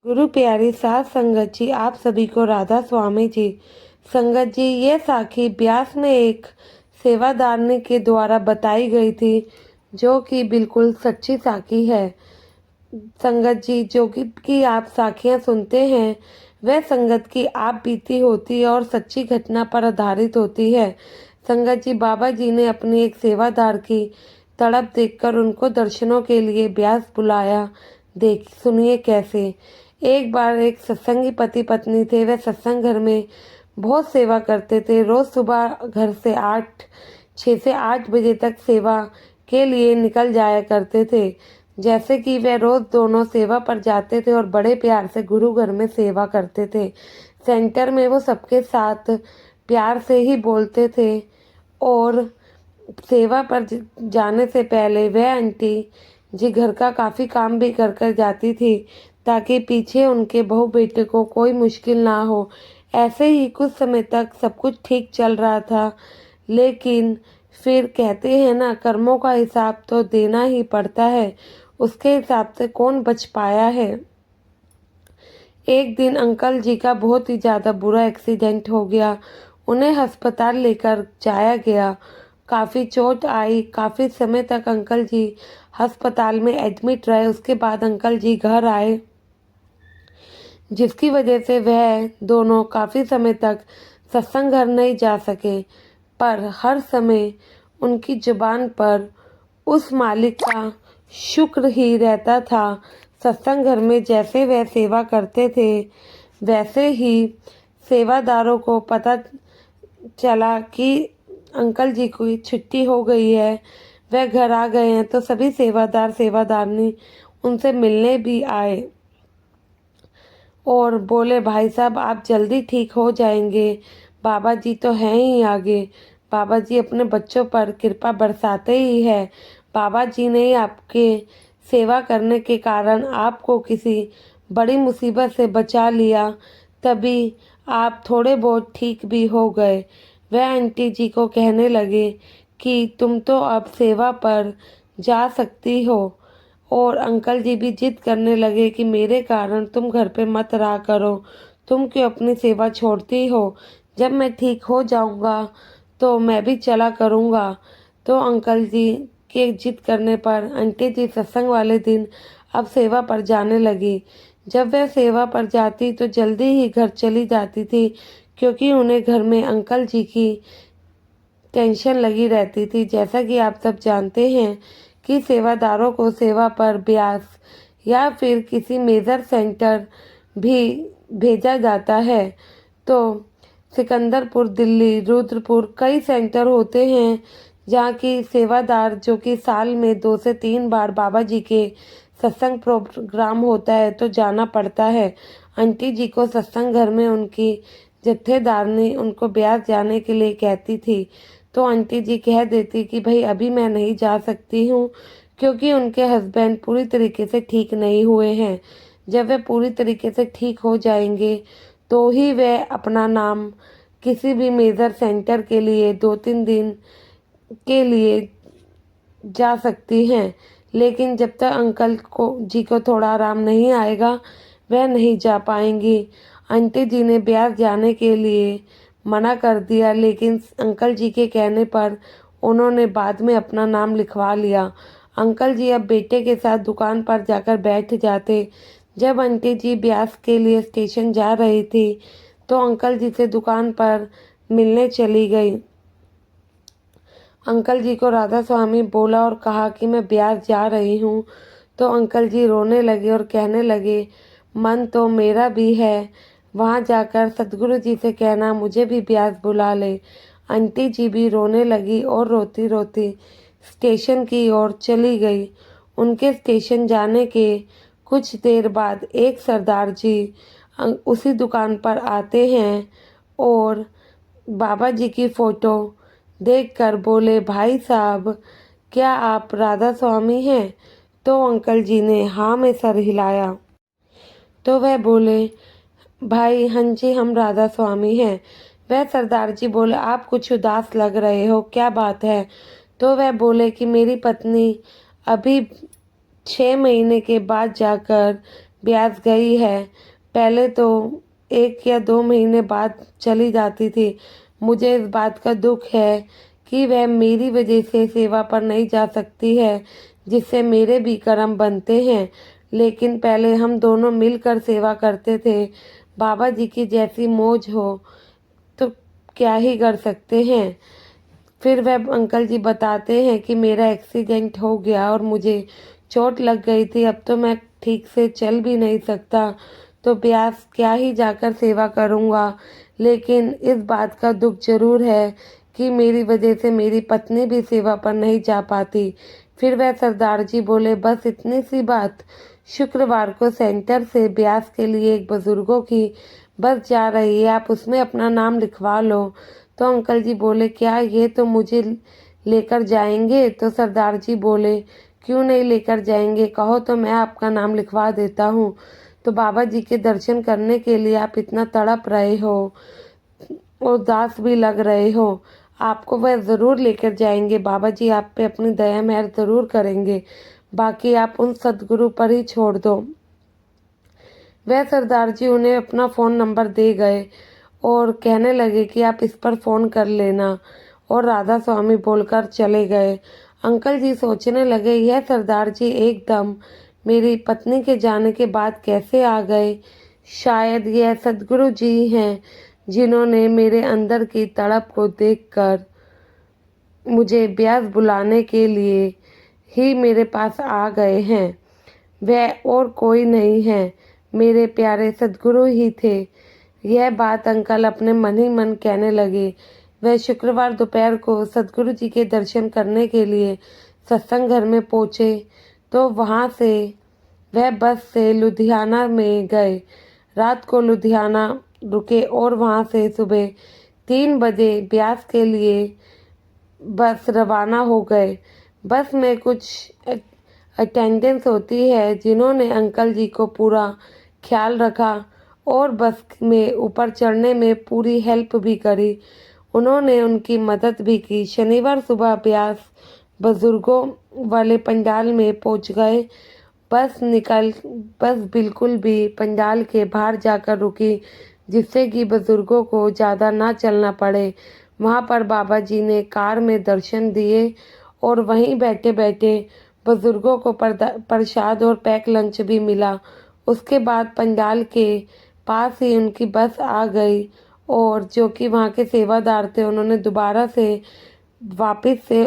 गुरु प्यारी साध संगत जी, आप सभी को राधा स्वामी जी। संगत जी, ये साखी ब्यास में एक सेवादारनी के द्वारा बताई गई थी, जो कि बिल्कुल सच्ची साखी है। संगत जी, जो कि आप साखियाँ सुनते हैं, वह संगत की आप बीती होती है और सच्ची घटना पर आधारित होती है। संगत जी, बाबा जी ने अपनी एक सेवादार की तड़प देखकर उनको दर्शनों के लिए ब्यास बुलाया। देख सुनिए कैसे। एक बार एक सत्संगी पति पत्नी थे। वह सत्संग घर में बहुत सेवा करते थे। रोज सुबह घर से 6 से 8 बजे तक सेवा के लिए निकल जाया करते थे। जैसे कि वे रोज दोनों सेवा पर जाते थे और बड़े प्यार से गुरु घर में सेवा करते थे। सेंटर में वो सबके साथ प्यार से ही बोलते थे और सेवा पर जाने से पहले वह आंटी जी घर का काफ़ी काम भी कर कर जाती थी, ताकि पीछे उनके बहू बेटे को कोई मुश्किल ना हो। ऐसे ही कुछ समय तक सब कुछ ठीक चल रहा था, लेकिन फिर कहते हैं ना, कर्मों का हिसाब तो देना ही पड़ता है। उसके हिसाब से कौन बच पाया है। एक दिन अंकल जी का बहुत ही ज़्यादा बुरा एक्सीडेंट हो गया। उन्हें अस्पताल लेकर जाया गया। काफ़ी चोट आई। काफ़ी समय तक अंकल जी अस्पताल में एडमिट रहे। उसके बाद अंकल जी घर आए, जिसकी वजह से वह दोनों काफ़ी समय तक सत्संग घर नहीं जा सके। पर हर समय उनकी जुबान पर उस मालिक का शुक्र ही रहता था। सत्संग घर में जैसे वह सेवा करते थे, वैसे ही सेवादारों को पता चला कि अंकल जी की छुट्टी हो गई है, वह घर आ गए हैं, तो सभी सेवादार सेवादारनी उनसे मिलने भी आए और बोले, भाई साहब आप जल्दी ठीक हो जाएंगे, बाबा जी तो हैं ही आगे। बाबा जी अपने बच्चों पर कृपा बरसाते ही है। बाबा जी ने आपके सेवा करने के कारण आपको किसी बड़ी मुसीबत से बचा लिया, तभी आप थोड़े बहुत ठीक भी हो गए। वह आंटी जी को कहने लगे कि तुम तो अब सेवा पर जा सकती हो। और अंकल जी भी जिद करने लगे कि मेरे कारण तुम घर पे मत रहा करो, तुम क्यों अपनी सेवा छोड़ती हो, जब मैं ठीक हो जाऊंगा तो मैं भी चला करूंगा। तो अंकल जी के जिद करने पर आंटी जी सत्संग वाले दिन अब सेवा पर जाने लगी। जब वह सेवा पर जाती तो जल्दी ही घर चली जाती थी, क्योंकि उन्हें घर में अंकल जी की टेंशन लगी रहती थी। जैसा कि आप सब जानते हैं कि सेवादारों को सेवा पर ब्यास या फिर किसी मेजर सेंटर भी भेजा जाता है। तो सिकंदरपुर, दिल्ली, रुद्रपुर कई सेंटर होते हैं, जहाँ की सेवादार जो कि साल में 2 से 3 बार बाबा जी के सत्संग प्रोग्राम होता है तो जाना पड़ता है। आंटी जी को सत्संग घर में उनकी जत्थेदारनी उनको ब्यास जाने के लिए कहती थी, तो आंटी जी कह देती कि भाई अभी मैं नहीं जा सकती हूँ, क्योंकि उनके हस्बैंड पूरी तरीके से ठीक नहीं हुए हैं। जब वे पूरी तरीके से ठीक हो जाएंगे तो ही वे अपना नाम किसी भी मेजर सेंटर के लिए 2-3 दिन के लिए जा सकती हैं। लेकिन जब तक अंकल को जी को थोड़ा आराम नहीं आएगा, वह नहीं जा पाएंगी। आंटी जी ने ब्यास जाने के लिए मना कर दिया, लेकिन अंकल जी के कहने पर उन्होंने बाद में अपना नाम लिखवा लिया। अंकल जी अब बेटे के साथ दुकान पर जाकर बैठ जाते। जब आंटी जी ब्यास के लिए स्टेशन जा रही थी, तो अंकल जी से दुकान पर मिलने चली गई। अंकल जी को राधा स्वामी बोला और कहा कि मैं ब्यास जा रही हूँ। तो अंकल जी रोने लगे और कहने लगे, मन तो मेरा भी है, वहाँ जाकर सतगुरु जी से कहना मुझे भी ब्यास बुला ले। आंटी जी भी रोने लगी और रोती रोती स्टेशन की ओर चली गई। उनके स्टेशन जाने के कुछ देर बाद एक सरदार जी उसी दुकान पर आते हैं और बाबा जी की फ़ोटो देखकर बोले, भाई साहब क्या आप राधा स्वामी हैं? तो अंकल जी ने हाँ में सर हिलाया। तो वह बोले, भाई हाँ जी, हम राधा स्वामी हैं। वह सरदार जी बोले, आप कुछ उदास लग रहे हो, क्या बात है? तो वह बोले कि मेरी पत्नी अभी 6 महीने के बाद जाकर ब्यास गई है। पहले तो 1 या 2 महीने बाद चली जाती थी। मुझे इस बात का दुख है कि वह मेरी वजह से सेवा पर नहीं जा सकती है, जिससे मेरे भी कर्म बनते हैं। लेकिन पहले हम दोनों मिलकर सेवा करते थे। बाबा जी की जैसी मौज हो तो क्या ही कर सकते हैं। फिर वह अंकल जी बताते हैं कि मेरा एक्सीडेंट हो गया और मुझे चोट लग गई थी। अब तो मैं ठीक से चल भी नहीं सकता, तो ब्यास क्या ही जाकर सेवा करूँगा। लेकिन इस बात का दुख जरूर है कि मेरी वजह से मेरी पत्नी भी सेवा पर नहीं जा पाती। फिर वह सरदार जी बोले, बस इतनी सी बात। शुक्रवार को सेंटर से ब्यास के लिए एक बुजुर्गों की बस जा रही है, आप उसमें अपना नाम लिखवा लो। तो अंकल जी बोले, क्या ये तो मुझे लेकर जाएंगे? तो सरदार जी बोले, क्यों नहीं लेकर जाएंगे, कहो तो मैं आपका नाम लिखवा देता हूँ। तो बाबा जी के दर्शन करने के लिए आप इतना तड़प रहे हो और उदास भी लग रहे हो, आपको वह ज़रूर लेकर जाएंगे। बाबा जी आप पे अपनी दया मेहर ज़रूर करेंगे, बाकी आप उन सदगुरु पर ही छोड़ दो। वह सरदार जी उन्हें अपना फ़ोन नंबर दे गए और कहने लगे कि आप इस पर फ़ोन कर लेना, और राधा स्वामी बोलकर चले गए। अंकल जी सोचने लगे, यह सरदार जी एकदम मेरी पत्नी के जाने के बाद कैसे आ गए? शायद यह सदगुरु जी हैं जिन्होंने मेरे अंदर की तड़प को देखकर मुझे ब्यास बुलाने के लिए ही मेरे पास आ गए हैं। वह और कोई नहीं है, मेरे प्यारे सदगुरु ही थे। यह बात अंकल अपने मन ही मन कहने लगे। वह शुक्रवार दोपहर को सदगुरु जी के दर्शन करने के लिए सत्संग घर में पहुँचे, तो वहाँ से वह बस से लुधियाना में गए। रात को लुधियाना रुके और वहाँ से सुबह 3 बजे ब्यास के लिए बस रवाना हो गए। बस में कुछ अटेंडेंस होती है जिन्होंने अंकल जी को पूरा ख्याल रखा और बस में ऊपर चढ़ने में पूरी हेल्प भी करी। उन्होंने उनकी मदद भी की। शनिवार सुबह ब्यास बुजुर्गों वाले पंडाल में पहुंच गए। बस बिल्कुल भी पंडाल के बाहर जाकर रुकी, जिससे कि बुजुर्गों को ज़्यादा ना चलना पड़े। वहाँ पर बाबा जी ने कार में दर्शन दिए और वहीं बैठे बैठे बुजुर्गों को प्रसाद और पैक लंच भी मिला। उसके बाद पंडाल के पास ही उनकी बस आ गई और जो कि वहाँ के सेवादार थे, उन्होंने दोबारा से वापस से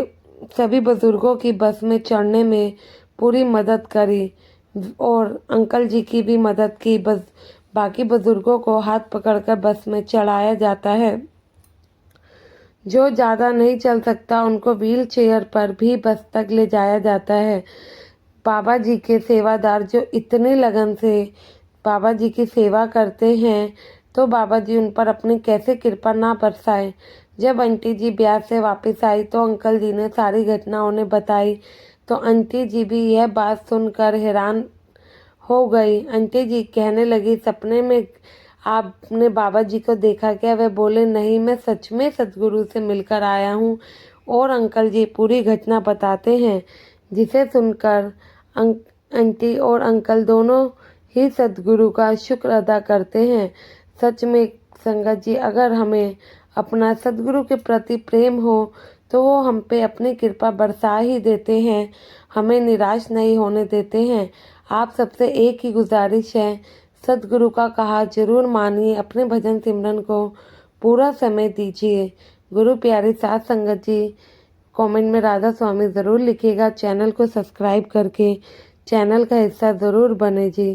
सभी बुजुर्गों की बस में चढ़ने में पूरी मदद करी और अंकल जी की भी मदद की। बस बाकी बुजुर्गों को हाथ पकड़कर बस में चढ़ाया जाता है। जो ज़्यादा नहीं चल सकता उनको व्हील चेयर पर भी बस तक ले जाया जाता है। बाबा जी के सेवादार जो इतने लगन से बाबा जी की सेवा करते हैं, तो बाबा जी उन पर अपनी कैसे कृपा ना बरसाएं। जब आंटी जी ब्यास से वापस आई तो अंकल जी ने सारी घटना उन्हें बताई, तो आंटी जी भी यह बात सुनकर हैरान हो गई। आंटी जी कहने लगी, सपने में आपने बाबा जी को देखा क्या? वह बोले, नहीं, मैं सच में सदगुरु से मिलकर आया हूँ। और अंकल जी पूरी घटना बताते हैं, जिसे सुनकर आंटी और अंकल दोनों ही सदगुरु का शुक्र अदा करते हैं। सच में संगत जी, अगर हमें अपना सदगुरु के प्रति प्रेम हो तो वो हम पे अपनी कृपा बरसा ही देते हैं, हमें निराश नहीं होने देते हैं। आप सबसे एक ही गुजारिश है, सदगुरु का कहा जरूर मानिए, अपने भजन सिमरन को पूरा समय दीजिए। गुरु प्यारी साथ संगत जी, कमेंट में राधा स्वामी ज़रूर लिखिएगा। चैनल को सब्सक्राइब करके चैनल का हिस्सा ज़रूर बने जी।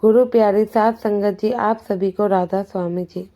गुरु प्यारी साथ संगत जी, आप सभी को राधा स्वामी जी।